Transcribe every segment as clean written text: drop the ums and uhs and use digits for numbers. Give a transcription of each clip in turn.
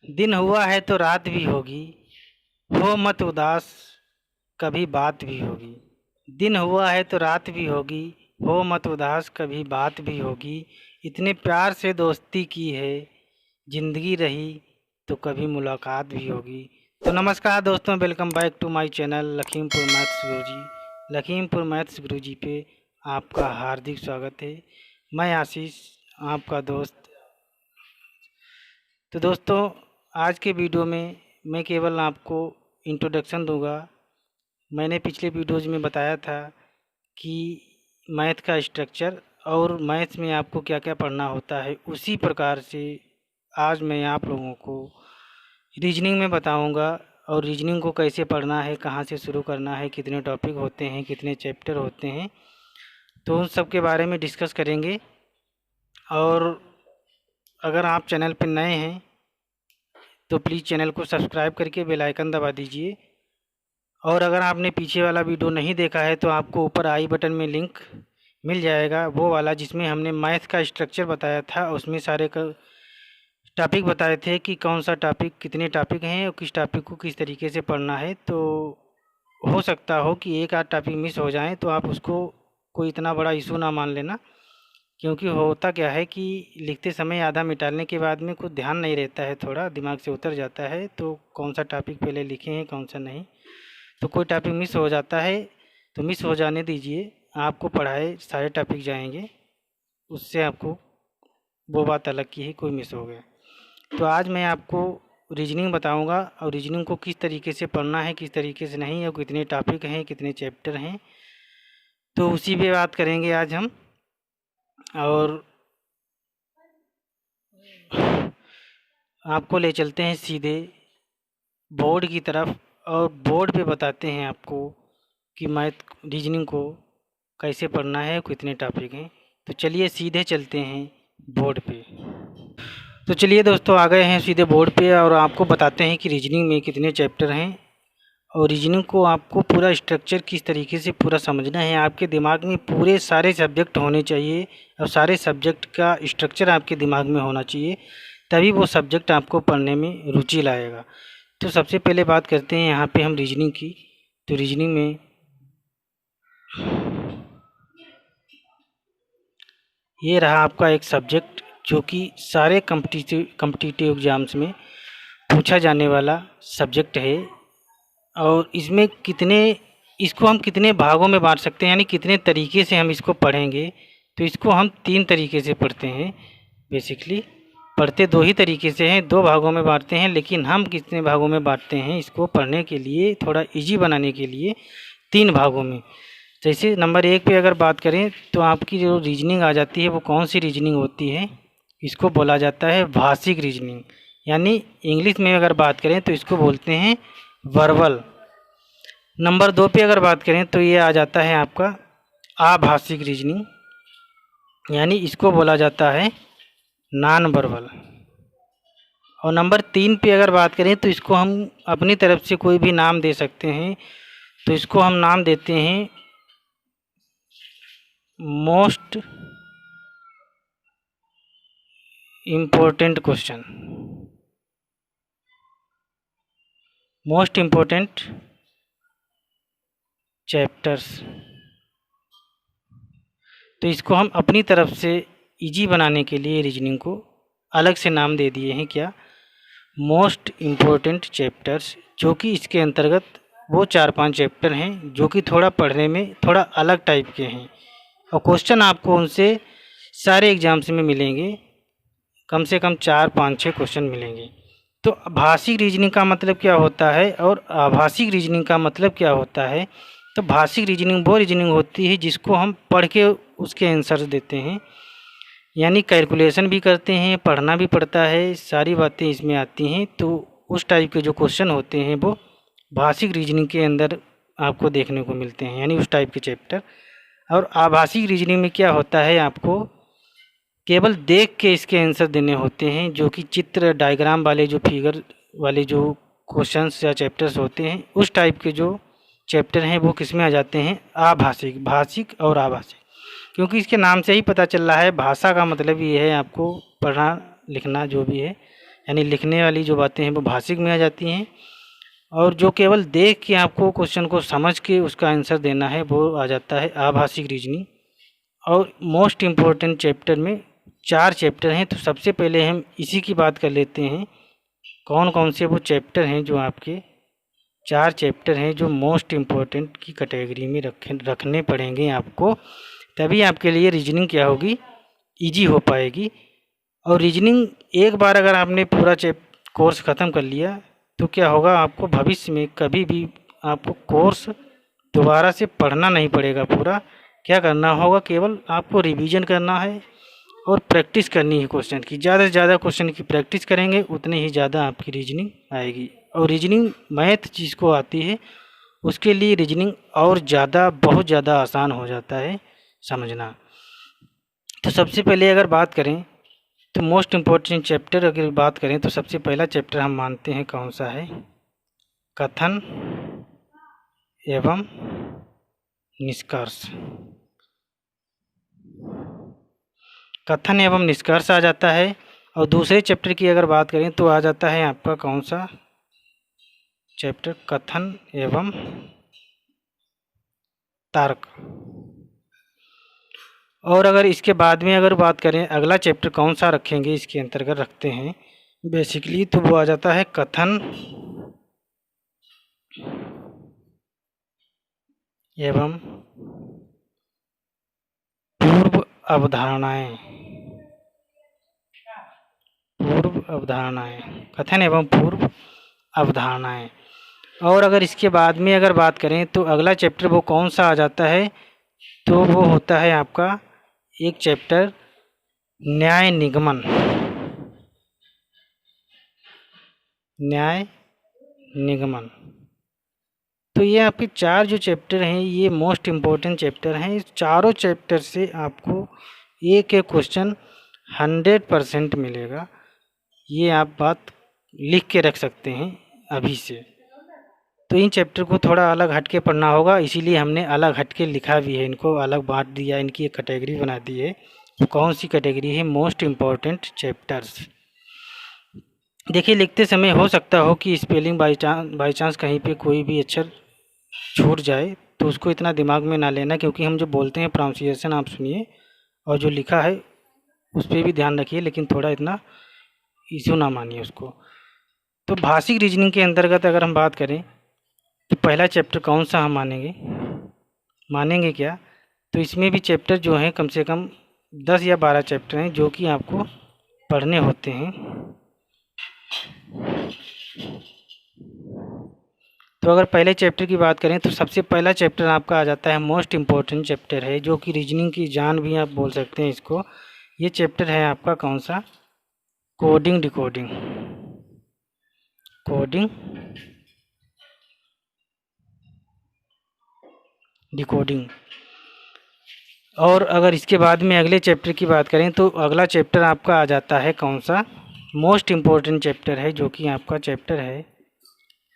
दिन हुआ है तो रात भी होगी, हो मत उदास कभी बात भी होगी। दिन हुआ है तो रात भी होगी, हो मत उदास कभी बात भी होगी। इतने प्यार से दोस्ती की है, ज़िंदगी रही तो कभी मुलाकात भी होगी। तो नमस्कार दोस्तों, welcome back to my channel Lakhimpur maths Guruji. Lakhimpur maths Guruji पे आपका हार्दिक स्वागत है। मैं आशीष, आपका दोस्त। तो दोस्तों, आज के वीडियो में मैं केवल आपको इंट्रोडक्शन दूंगा। मैंने पिछले वीडियोज़ में बताया था कि मैथ का स्ट्रक्चर और मैथ्स में आपको क्या क्या पढ़ना होता है, उसी प्रकार से आज मैं आप लोगों को रीजनिंग में बताऊंगा। और रीजनिंग को कैसे पढ़ना है, कहाँ से शुरू करना है, कितने टॉपिक होते हैं, कितने चैप्टर होते हैं, तो उन सब के बारे में डिस्कस करेंगे। और अगर आप चैनल पर नए हैं तो प्लीज़ चैनल को सब्सक्राइब करके बेल आइकन दबा दीजिए। और अगर आपने पीछे वाला वीडियो नहीं देखा है तो आपको ऊपर आई बटन में लिंक मिल जाएगा, वो वाला जिसमें हमने मैथ का स्ट्रक्चर बताया था। उसमें सारे टॉपिक बताए थे कि कौन सा टॉपिक, कितने टॉपिक हैं और किस टॉपिक को किस तरीके से पढ़ना है। तो हो सकता हो कि एक आध टॉपिक मिस हो जाए तो आप उसको कोई इतना बड़ा इशू ना मान लेना, क्योंकि होता क्या है कि लिखते समय आधा मिटाने के बाद में कुछ ध्यान नहीं रहता है, थोड़ा दिमाग से उतर जाता है। तो कौन सा टॉपिक पहले लिखे हैं, कौन सा नहीं, तो कोई टॉपिक मिस हो जाता है तो मिस हो जाने दीजिए। आपको पढ़ाए सारे टॉपिक जाएंगे, उससे आपको वो बात अलग की है, कोई मिस हो गया। तो आज मैं आपको रीजनिंग बताऊंगा और रीजनिंग को किस तरीके से पढ़ना है, किस तरीके से नहीं, और कितने टॉपिक हैं, कितने चैप्टर हैं, तो उसी पे बात करेंगे आज हम। और आपको ले चलते हैं सीधे बोर्ड की तरफ और बोर्ड पे बताते हैं आपको कि मैथ रीजनिंग को कैसे पढ़ना है, कितने टॉपिक हैं। तो चलिए सीधे चलते हैं बोर्ड पे। तो चलिए दोस्तों, आ गए हैं सीधे बोर्ड पे और आपको बताते हैं कि रीजनिंग में कितने चैप्टर हैं और रीजनिंग को आपको पूरा स्ट्रक्चर किस तरीके से पूरा समझना है। आपके दिमाग में पूरे सारे सब्जेक्ट होने चाहिए और सारे सब्जेक्ट का स्ट्रक्चर आपके दिमाग में होना चाहिए, तभी वो सब्जेक्ट आपको पढ़ने में रुचि लाएगा। तो सबसे पहले बात करते हैं यहाँ पे हम रीजनिंग की। तो रीजनिंग में ये रहा आपका एक सब्जेक्ट जो कि सारे कम्पिटिटिव एग्ज़ाम्स में पूछा जाने वाला सब्जेक्ट है। और इसमें इसको हम कितने भागों में बांट सकते हैं, यानी कितने तरीके से हम इसको पढ़ेंगे। तो इसको हम 3 तरीके से पढ़ते हैं। बेसिकली पढ़ते 2 ही तरीके से हैं, 2 भागों में बांटते हैं, लेकिन हम कितने भागों में बांटते हैं इसको पढ़ने के लिए, थोड़ा इजी बनाने के लिए 3 भागों में। जैसे नंबर 1 पे अगर बात करें तो आपकी जो रीजनिंग आ जाती है वो कौन सी रीजनिंग होती है, इसको बोला जाता है भाषिक रीजनिंग। यानी इंग्लिश में अगर बात करें तो इसको बोलते हैं वर्बल। नंबर 2 पे अगर बात करें तो ये आ जाता है आपका आभाषिक रीजनिंग, यानी इसको बोला जाता है नॉन वर्बल। और नंबर 3 पे अगर बात करें तो इसको हम अपनी तरफ से कोई भी नाम दे सकते हैं। तो इसको हम नाम देते हैं most important question, most important chapters. तो इसको हम अपनी तरफ से इजी बनाने के लिए रीजनिंग को अलग से नाम दे दिए हैं, क्या, मोस्ट इम्पोर्टेंट चैप्टर्स, जो कि इसके अंतर्गत वो 4-5 चैप्टर हैं जो कि थोड़ा पढ़ने में थोड़ा अलग टाइप के हैं और क्वेश्चन आपको उनसे सारे एग्जाम्स में मिलेंगे, कम से कम 4-5-6 क्वेश्चन मिलेंगे। तो भाषिक रीजनिंग का मतलब क्या होता है और आभाषिक रीजनिंग का मतलब क्या होता है। तो भाषिक रीजनिंग वो रीजनिंग होती है जिसको हम पढ़ के उसके आंसर्स देते हैं, यानी कैलकुलेशन भी करते हैं, पढ़ना भी पड़ता है, सारी बातें इसमें आती हैं। तो उस टाइप के जो क्वेश्चन होते हैं वो भाषिक रीजनिंग के अंदर आपको देखने को मिलते हैं, यानी उस टाइप के चैप्टर। और आभाषिक रीजनिंग में क्या होता है, आपको केवल देख के इसके आंसर देने होते हैं, जो कि चित्र डायग्राम वाले जो फिगर वाले जो क्वेश्चंस या चैप्टर्स होते हैं, उस टाइप के जो चैप्टर हैं वो किस में आ जाते हैं, आभाषिक। भाषिक और आभाषिक, क्योंकि इसके नाम से ही पता चल रहा है, भाषा का मतलब ये है आपको पढ़ना लिखना जो भी है, यानी लिखने वाली जो बातें हैं वो भाषिक में आ जाती हैं, और जो केवल देख के आपको क्वेश्चन को समझ के उसका आंसर देना है वो आ जाता है आभाषिक रीजनिंग। और मोस्ट इम्पोर्टेंट चैप्टर में 4 चैप्टर हैं, तो सबसे पहले हम इसी की बात कर लेते हैं। कौन कौन से वो चैप्टर हैं जो आपके 4 चैप्टर हैं जो मोस्ट इम्पोर्टेंट की कैटेगरी में रखने पड़ेंगे आपको, तभी आपके लिए रीजनिंग क्या होगी, ईजी हो पाएगी। और रीजनिंग एक बार अगर आपने पूरा कोर्स ख़त्म कर लिया तो क्या होगा, आपको भविष्य में कभी भी आपको कोर्स दोबारा से पढ़ना नहीं पड़ेगा। पूरा क्या करना होगा, केवल आपको रिवीजन करना है और प्रैक्टिस करनी है क्वेश्चन की। ज़्यादा से ज़्यादा क्वेश्चन की प्रैक्टिस करेंगे उतनी ही ज़्यादा आपकी रीजनिंग आएगी। और रीजनिंग मैथ जिसको आती है उसके लिए रीजनिंग और ज़्यादा बहुत ज़्यादा आसान हो जाता है समझना। तो सबसे पहले अगर बात करें तो मोस्ट इम्पोर्टेंट चैप्टर अगर बात करें तो सबसे पहला चैप्टर हम मानते हैं कौन सा है, कथन एवं निष्कर्ष। कथन एवं निष्कर्ष आ जाता है। और दूसरे चैप्टर की अगर बात करें तो आ जाता है आपका कौन सा चैप्टर, कथन एवं तर्क। और अगर इसके बाद में अगर बात करें अगला चैप्टर कौन सा रखेंगे इसके अंतर्गत रखते हैं बेसिकली, तो वो आ जाता है कथन एवं पूर्व अवधारणाएं। पूर्व अवधारणाएं, कथन एवं पूर्व अवधारणाएं। और अगर इसके बाद में अगर बात करें तो अगला चैप्टर वो कौन सा आ जाता है, तो वो होता है आपका एक चैप्टर न्याय निगमन। न्याय निगमन। तो ये आपके 4 जो चैप्टर हैं ये मोस्ट इम्पोर्टेंट चैप्टर हैं। इस चारों चैप्टर से आपको एक एक क्वेश्चन 100% मिलेगा। ये आप बात लिख के रख सकते हैं अभी से। तो इन चैप्टर को थोड़ा अलग हट के पढ़ना होगा, इसीलिए हमने अलग हट के लिखा भी है, इनको अलग बांट दिया, इनकी एक कैटेगरी बना दी है। तो कौन सी कैटेगरी है, मोस्ट इम्पोर्टेंट चैप्टर्स। देखिए लिखते समय हो सकता हो कि स्पेलिंग बाई चांस कहीं पे कोई भी अक्षर छूट जाए, तो उसको इतना दिमाग में ना लेना, क्योंकि हम जो बोलते हैं प्रोनाउंसिएशन आप सुनिए और जो लिखा है उस पर भी ध्यान रखिए, लेकिन थोड़ा इतना इशू ना मानिए उसको। तो भाषिक रीजनिंग के अंतर्गत अगर हम बात करें तो पहला चैप्टर कौन सा हम मानेंगे क्या, तो इसमें भी चैप्टर जो हैं कम से कम 10 या 12 चैप्टर हैं जो कि आपको पढ़ने होते हैं। तो अगर पहले चैप्टर की बात करें तो सबसे पहला चैप्टर आपका आ जाता है, मोस्ट इम्पोर्टेंट चैप्टर है, जो कि रीजनिंग की जान भी आप बोल सकते हैं इसको। ये चैप्टर है आपका कौन सा, कोडिंग डिकोडिंग। Coding decoding. और अगर इसके बाद में अगले चैप्टर की बात करें तो अगला चैप्टर आपका आ जाता है कौन सा, मोस्ट इम्पोर्टेंट चैप्टर है, जो कि आपका चैप्टर है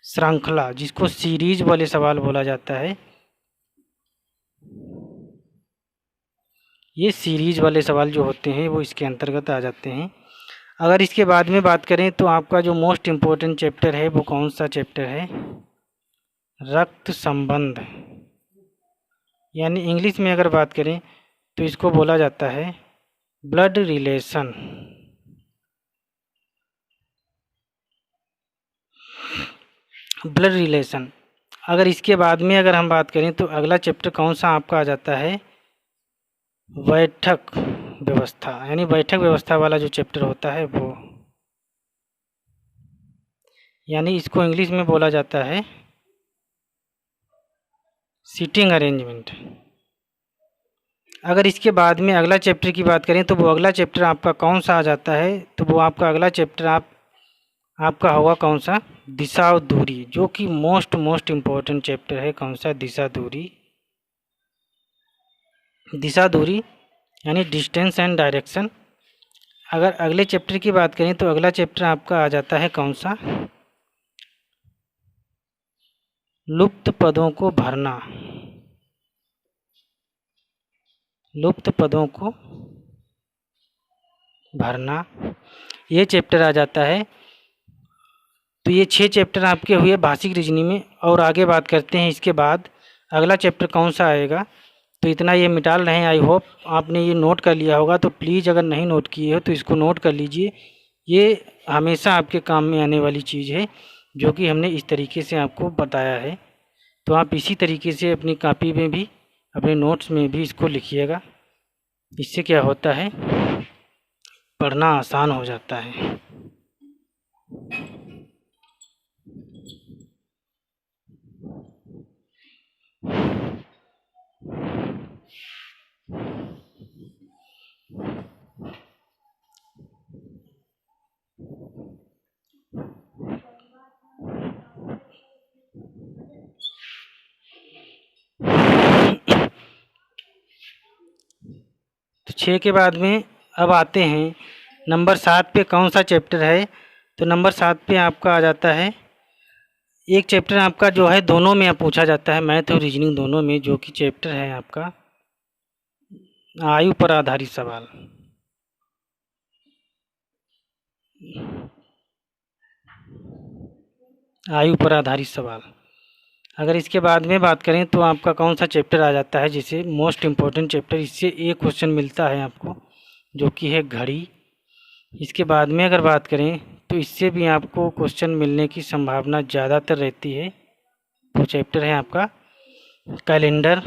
श्रृंखला, जिसको सीरीज वाले सवाल बोला जाता है। ये सीरीज वाले सवाल जो होते हैं वो इसके अंतर्गत आ जाते हैं। अगर इसके बाद में बात करें तो आपका जो मोस्ट इम्पोर्टेंट चैप्टर है वो कौन सा चैप्टर है, रक्त संबंध। यानी इंग्लिश में अगर बात करें तो इसको बोला जाता है ब्लड रिलेशन। Blood relation. अगर इसके बाद में अगर हम बात करें तो अगला चैप्टर कौन सा आपका आ जाता है, बैठक व्यवस्था। यानी बैठक व्यवस्था वाला जो चैप्टर होता है वो, यानी इसको इंग्लिश में बोला जाता है सीटिंग अरेंजमेंट। अगर इसके बाद में अगला चैप्टर की बात करें तो वो अगला चैप्टर आपका कौन सा आ जाता है, तो वो आपका अगला चैप्टर आपका होगा कौन सा, दिशा और दूरी, जो कि मोस्ट इम्पोर्टेंट चैप्टर है। कौन सा, दिशा दूरी। दिशा दूरी यानी डिस्टेंस एंड डायरेक्शन। अगर अगले चैप्टर की बात करें तो अगला चैप्टर आपका आ जाता है कौन सा, लुप्त पदों को भरना। लुप्त पदों को भरना ये चैप्टर आ जाता है। तो ये 6 चैप्टर आपके हुए भाषिक रीजनिंग में। और आगे बात करते हैं इसके बाद अगला चैप्टर कौन सा आएगा। तो इतना ये मिटाल रहे हैं। आई होप आपने ये नोट कर लिया होगा। तो प्लीज़ अगर नहीं नोट किए हो तो इसको नोट कर लीजिए। ये हमेशा आपके काम में आने वाली चीज़ है जो कि हमने इस तरीके से आपको बताया है। तो आप इसी तरीके से अपनी कॉपी में भी अपने नोट्स में भी इसको लिखिएगा। इससे क्या होता है, पढ़ना आसान हो जाता है। तो 6 के बाद में अब आते हैं नंबर 7 पे कौन सा चैप्टर है। तो नंबर 7 पे आपका आ जाता है एक चैप्टर आपका जो है दोनों में पूछा जाता है, मैथ और रीजनिंग दोनों में, जो कि चैप्टर है आपका आयु पर आधारित सवाल। आयु पर आधारित सवाल। अगर इसके बाद में बात करें तो आपका कौन सा चैप्टर आ जाता है, जिसे मोस्ट इम्पोर्टेंट चैप्टर, इससे एक क्वेश्चन मिलता है आपको जो कि है घड़ी। इसके बाद में अगर बात करें तो इससे भी आपको क्वेश्चन मिलने की संभावना ज़्यादातर रहती है। वो चैप्टर है आपका कैलेंडर।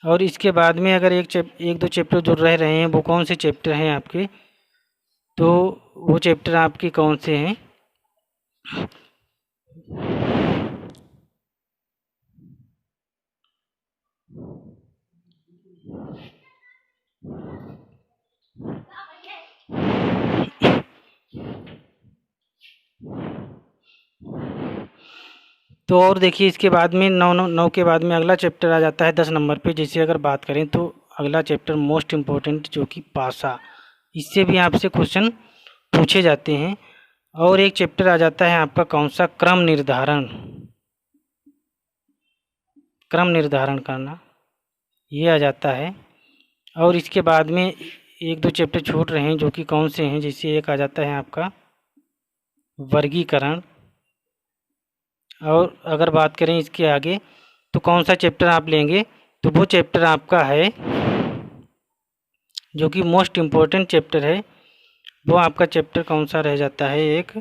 और इसके बाद में अगर एक दो चैप्टर जो रह रहे हैं वो कौन से चैप्टर हैं आपके, तो वो चैप्टर आपके कौन से हैं। तो और देखिए इसके बाद में 9 के बाद में अगला चैप्टर आ जाता है 10 नंबर पे। जैसे अगर बात करें तो अगला चैप्टर मोस्ट इम्पोर्टेंट जो कि पासा, इससे भी आपसे क्वेश्चन पूछे जाते हैं। और एक चैप्टर आ जाता है आपका कौन सा, क्रम निर्धारण। क्रम निर्धारण करना ये आ जाता है। और इसके बाद में एक दो चैप्टर छूट रहे हैं जो कि कौन से हैं। जैसे एक आ जाता है आपका वर्गीकरण। और अगर बात करें इसके आगे तो कौन सा चैप्टर आप लेंगे, तो वो चैप्टर आपका है जो कि मोस्ट इम्पोर्टेंट चैप्टर है। वो आपका चैप्टर कौन सा रह जाता है, एक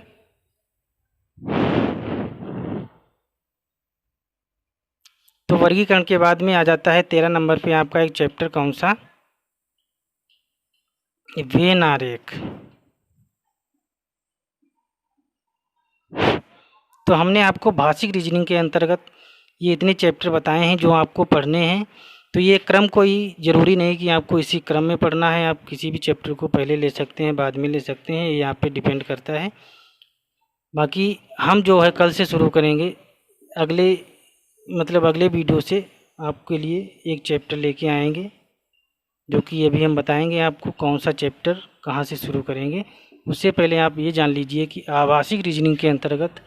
तो वर्गीकरण के बाद में आ जाता है 13 नंबर पे आपका एक चैप्टर कौन सा, वेन आरेख। तो हमने आपको भाषिक रीजनिंग के अंतर्गत ये इतने चैप्टर बताए हैं जो आपको पढ़ने हैं। तो ये क्रम कोई ज़रूरी नहीं कि आपको इसी क्रम में पढ़ना है। आप किसी भी चैप्टर को पहले ले सकते हैं, बाद में ले सकते हैं, ये आप पे डिपेंड करता है। बाकी हम जो है कल से शुरू करेंगे, अगले अगले वीडियो से आपके लिए एक चैप्टर लेके आएंगे जो कि अभी हम बताएंगे आपको कौन सा चैप्टर कहाँ से शुरू करेंगे। उससे पहले आप ये जान लीजिए कि आभाषिक रीजनिंग के अंतर्गत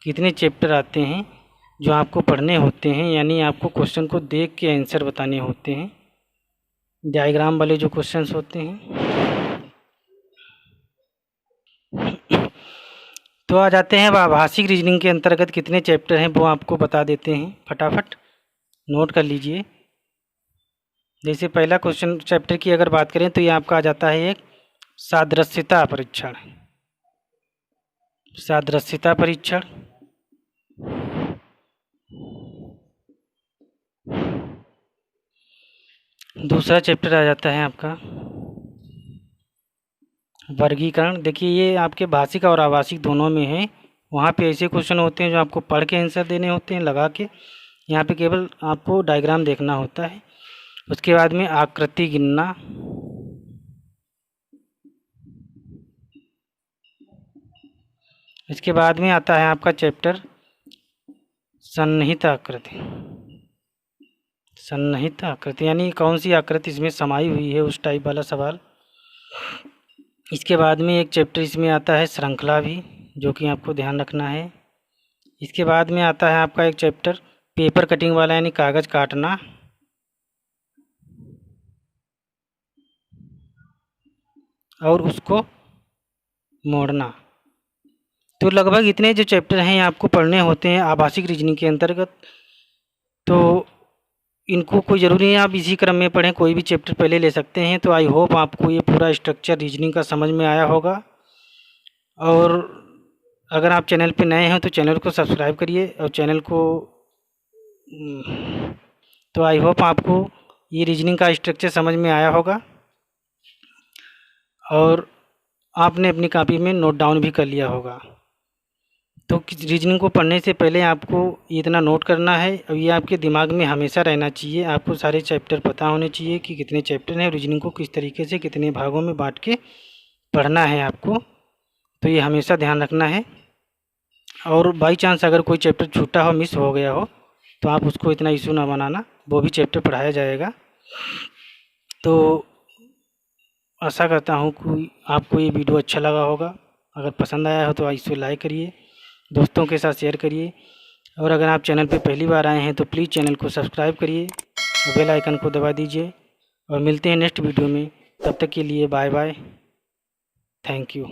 कितने चैप्टर आते हैं जो आपको पढ़ने होते हैं, यानी आपको क्वेश्चन को देख के आंसर बताने होते हैं, डायग्राम वाले जो क्वेश्चंस होते हैं। तो आ जाते हैं आभाषिक रीजनिंग के अंतर्गत कितने चैप्टर हैं वो आपको बता देते हैं, फटाफट नोट कर लीजिए। जैसे पहला क्वेश्चन चैप्टर की अगर बात करें तो ये आपका आ जाता है एक सादृश्यता परीक्षण। सादृश्यता परीक्षण। दूसरा चैप्टर आ जाता है आपका वर्गीकरण। देखिए ये आपके भाषिक और आभाषिक दोनों में है। वहाँ पे ऐसे क्वेश्चन होते हैं जो आपको पढ़ के आंसर देने होते हैं लगा के, यहाँ पे केवल आपको डायग्राम देखना होता है। उसके बाद में आकृति गिनना। इसके बाद में आता है आपका चैप्टर सन्निहित आकृति। सन्निहित आकृति यानी कौन सी आकृति इसमें समाई हुई है, उस टाइप वाला सवाल। इसके बाद में एक चैप्टर इसमें आता है श्रृंखला भी, जो कि आपको ध्यान रखना है। इसके बाद में आता है आपका एक चैप्टर पेपर कटिंग वाला, यानी कागज़ काटना। और उसको मोड़ना। तो लगभग इतने जो चैप्टर हैं आपको पढ़ने होते हैं आभाषिक रीजनिंग के अंतर्गत। तो इनको कोई ज़रूरी नहीं आप इसी क्रम में पढ़ें, कोई भी चैप्टर पहले ले सकते हैं। तो आई होप आपको ये पूरा स्ट्रक्चर रीजनिंग का समझ में आया होगा। और अगर आप चैनल पे नए हैं तो चैनल को सब्सक्राइब करिए और चैनल को तो आई होप आपको ये रीजनिंग का स्ट्रक्चर समझ में आया होगा और आपने अपनी कॉपी में नोट डाउन भी कर लिया होगा। तो रीजनिंग को पढ़ने से पहले आपको इतना नोट करना है और ये आपके दिमाग में हमेशा रहना चाहिए। आपको सारे चैप्टर पता होने चाहिए कि कितने चैप्टर हैं, रीजनिंग को किस तरीके से कितने भागों में बांट के पढ़ना है आपको। तो ये हमेशा ध्यान रखना है। और बाई चांस अगर कोई चैप्टर छूटा हो, मिस हो गया हो, तो आप उसको इतना इशू ना बनाना, वो भी चैप्टर पढ़ाया जाएगा। तो आशा करता हूँ कि आपको ये वीडियो अच्छा लगा होगा। अगर पसंद आया हो तो इसे लाइक करिए, दोस्तों के साथ शेयर करिए। और अगर आप चैनल पे पहली बार आए हैं तो प्लीज़ चैनल को सब्सक्राइब करिए और बेल आइकन को दबा दीजिए। और मिलते हैं नेक्स्ट वीडियो में, तब तक के लिए बाय बाय, थैंक यू।